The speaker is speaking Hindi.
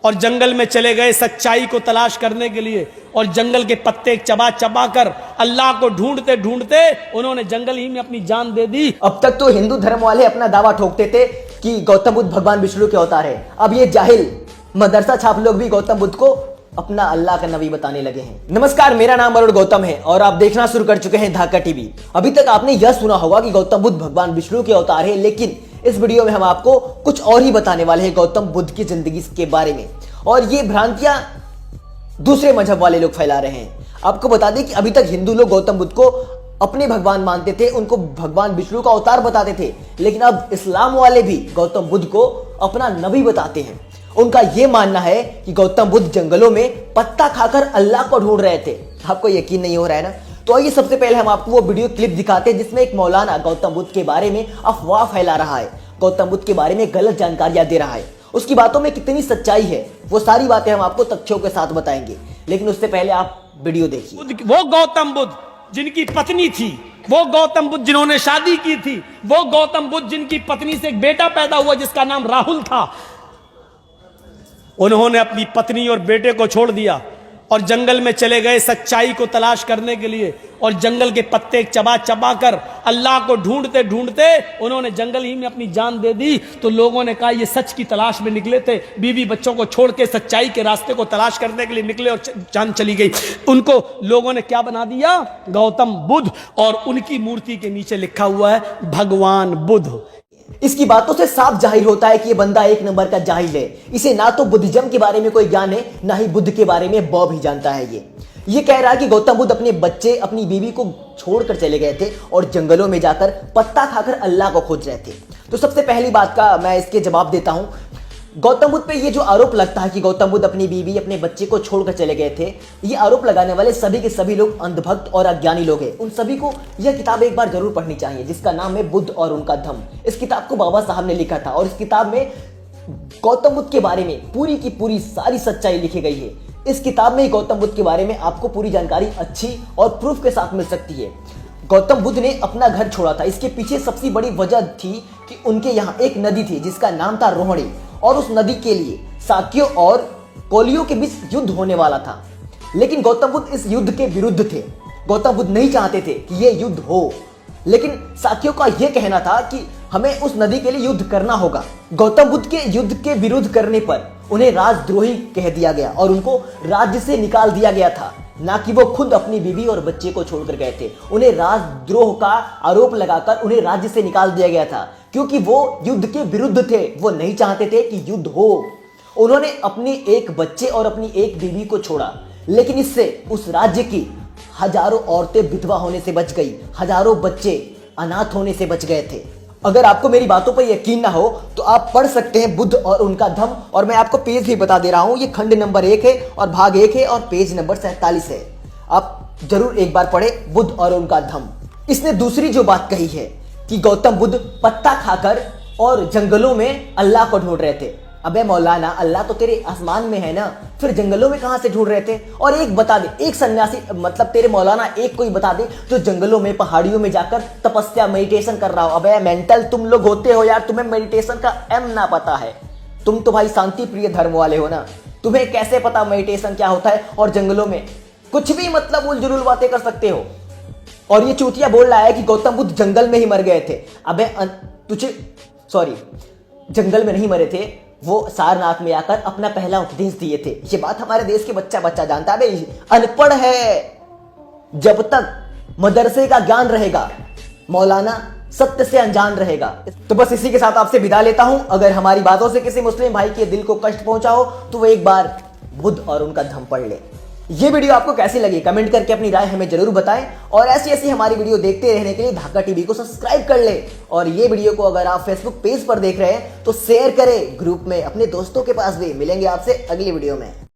और जंगल में चले गए सच्चाई को तलाश करने के लिए, और जंगल के पत्ते चबा चबा कर अल्लाह को ढूंढते ढूंढते उन्होंने जंगल ही में अपनी जान दे दी। अब तक तो हिंदू धर्म वाले अपना दावा ठोकते थे कि गौतम बुद्ध भगवान विष्णु के अवतार है। अब ये जाहिल मदरसा छाप लोग भी गौतम बुद्ध को अपना अल्लाह का नबी बताने लगे हैं। नमस्कार, मेरा नाम अरुण गौतम है और आप देखना शुरू कर चुके हैं धाका टीवी। अभी तक आपने यह सुना होगा कि गौतम बुद्ध भगवान विष्णु के अवतार है, लेकिन इस वीडियो में हम आपको कुछ और ही बताने वाले हैं गौतम बुद्ध की जिंदगी के बारे में। और ये भ्रांतियां दूसरे मजहब वाले लोग फैला रहे हैं। आपको बता दें कि अभी तक हिंदू लोग गौतम बुद्ध को अपने भगवान मानते थे, उनको भगवान विष्णु का अवतार बताते थे, लेकिन अब इस्लाम वाले भी गौतम बुद्ध को अपना नबी बताते हैं। उनका यह मानना है कि गौतम बुद्ध जंगलों में पत्ता खाकर अल्लाह को ढूंढ रहे थे। आपको यकीन नहीं हो रहा है ना? तो आइए सबसे पहले हम आपको वो वीडियो क्लिप दिखाते हैं जिसमें एक मौलाना गौतम बुद्ध के बारे में अफवाह फैला रहा है, गौतम बुद्ध के बारे में गलत जानकारियां दे रहा है। उसकी बातों में कितनी सच्चाई है वो सारी बातें हम आपको तथ्यों के साथ बताएंगे, लेकिन उससे पहले आप वीडियो देखिए। वो गौतम बुद्ध जिनकी पत्नी थी, वो गौतम बुद्ध जिन्होंने शादी की थी, वो गौतम बुद्ध जिनकी पत्नी से एक बेटा पैदा हुआ जिसका नाम राहुल था, उन्होंने अपनी पत्नी और बेटे को छोड़ दिया और जंगल में चले गए सच्चाई को तलाश करने के लिए, और जंगल के पत्ते चबा चबा कर अल्लाह को ढूंढते ढूंढते उन्होंने जंगल ही में अपनी जान दे दी। तो लोगों ने कहा ये सच की तलाश में निकले थे, बीवी बच्चों को छोड़ के सच्चाई के रास्ते को तलाश करने के लिए निकले और जान चली गई। उनको लोगों ने क्या बना दिया? गौतम बुद्ध, और उनकी मूर्ति के नीचे लिखा हुआ है भगवान बुद्ध। इसकी बातों से साफ जाहिर होता है कि ये बंदा एक नंबर का जाहिल है। इसे ना तो बुद्धिज्म के बारे में कोई ज्ञान है, ना ही बुद्ध के बारे में बॉब ही जानता है। ये कह रहा है कि गौतम बुद्ध अपने बच्चे अपनी बीवी को छोड़कर चले गए थे और जंगलों में जाकर पत्ता खाकर अल्लाह को खोज रहे थे। तो सबसे पहली बात का मैं इसके जवाब देता हूं। गौतम बुद्ध पे ये जो आरोप लगता है कि गौतम बुद्ध अपनी बीवी अपने बच्चे को छोड़कर चले गए थे, ये आरोप लगाने वाले सभी के सभी लोग अंधभक्त और अज्ञानी लोग हैं। उन सभी को यह किताब एक बार जरूर पढ़नी चाहिए जिसका नाम है बुद्ध और उनका धम्म। इस किताब को बाबा साहब ने लिखा था और इस किताब में गौतम बुद्ध के बारे में पूरी की पूरी सारी सच्चाई लिखी गई है। इस किताब में गौतम बुद्ध के बारे में आपको पूरी जानकारी अच्छी और प्रूफ के साथ मिल सकती है। गौतम बुद्ध ने अपना घर छोड़ा था, इसके पीछे सबसे बड़ी वजह थी कि उनके यहाँ एक नदी थी जिसका नाम था रोहिणी, और उस नदी के लिए शाक्यों और कोलियों के बीच युद्ध होने वाला था। लेकिन गौतम बुद्ध इस युद्ध के विरुद्ध थे। गौतम बुद्ध नहीं चाहते थे कि यह युद्ध हो, लेकिन शाक्यों का यह कहना था कि हमें उस नदी के लिए युद्ध करना होगा। गौतम बुद्ध के युद्ध के विरुद्ध करने पर उन्हें राजद्रोही कह दिया गया और उनको राज्य से निकाल दिया गया था, ना कि वो खुद अपनी बीवी और बच्चे को छोड़कर गए थे। उन्हें राजद्रोह का आरोप लगाकर उन्हें राज्य से निकाल दिया गया था क्योंकि वो युद्ध के विरुद्ध थे। वो नहीं चाहते थे कि युद्ध हो। उन्होंने अपने एक बच्चे और अपनी एक बीवी को छोड़ा, लेकिन इससे उस राज्य की हजारों औरतें विधवा होने से बच गई, हजारों बच्चे अनाथ होने से बच गए थे। अगर आपको मेरी बातों पर यकीन ना हो तो आप पढ़ सकते हैं बुद्ध और उनका धम्म, और मैं आपको पेज भी बता दे रहा हूं। ये खंड नंबर 1 है और भाग 1 है और पेज नंबर 47 है। आप जरूर एक बार पढ़े बुद्ध और उनका धम्म। इसने दूसरी जो बात कही है कि गौतम बुद्ध पत्ता खाकर और जंगलों में अल्लाह को ढूंढ रहे थे। अबे मौलाना, अल्लाह तो तेरे आसमान में है ना, फिर जंगलों में कहां से ढूंढ रहे थे? और एक बता दे, एक सन्यासी मतलब तेरे मौलाना एक कोई बता दे जो जंगलों में पहाड़ियों में जाकर तपस्या मेडिटेशन कर रहा हो। अबे मेंटल तुम लोग होते हो यार, तुम्हें मेडिटेशन का एम ना पता है। तुम तो भाई शांति प्रिय धर्म वाले हो ना, तुम्हें कैसे पता मेडिटेशन क्या होता है? और जंगलों में कुछ भी मतलब उलझुल बातें कर सकते हो। और ये चूतिया बोल रहा है कि गौतम बुद्ध जंगल में ही मर गए थे। अबे जंगल में नहीं मरे थे, वो सारनाथ में आकर अपना पहला उपदेश दिए थे। ये बात हमारे देश के बच्चा जानता है। अनपढ़ है। जब तक मदरसे का ज्ञान रहेगा, मौलाना सत्य से अनजान रहेगा। तो बस इसी के साथ आपसे विदा लेता हूं। अगर हमारी बातों से किसी मुस्लिम भाई के दिल को कष्ट पहुंचा हो तो वो एक बार बुद्ध और उनका धम्म पढ़ ले। ये वीडियो आपको कैसी लगी कमेंट करके अपनी राय हमें जरूर बताएं, और ऐसी हमारी वीडियो देखते रहने के लिए धाका टीवी को सब्सक्राइब कर ले। और ये वीडियो को अगर आप फेसबुक पेज पर देख रहे हैं तो शेयर करें ग्रुप में, अपने दोस्तों के पास भी। मिलेंगे आपसे अगली वीडियो में।